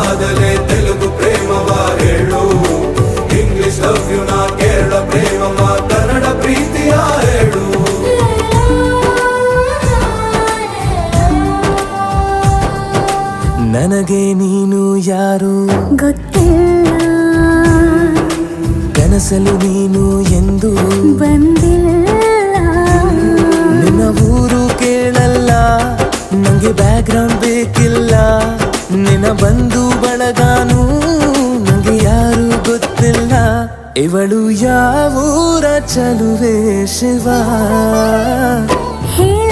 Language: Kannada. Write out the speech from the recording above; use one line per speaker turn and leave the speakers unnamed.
ಕಾದಲೆ ತೆಲುಗು ಪ್ರೇಮವ ಹೇಳು, ಇಂಗ್ಲಿಷ್ ಲವ್ ಯು ನಾ ಕೇರಳ ಪ್ರೇಮವ ಕನ್ನಡ ಪ್ರೀತಿಯ ಹೇಳು.
ನನಗೆ ನೀನು ಯಾರು
ಗೊತ್ತಿಲ್ಲ,
ಕನಸಲು ನೀನು ಎಂದು
ಬಂದಿಲ್ಲ.
ನಿನ್ನ ಊರು ಕೇಳಲ್ಲ, ನಂಗೆ ಬ್ಯಾಕ್ಗ್ರೌಂಡ್ ಬೇಕಿಲ್ಲ. ನಿನ್ನ ಬಂಧು ಬಳಗಾನು ನಂಗೆ ಯಾರು ಗೊತ್ತಿಲ್ಲ. ಇವಳು ಯಾವೂರ ಚಲುವೆ ಶಿವ
ಹೇಳ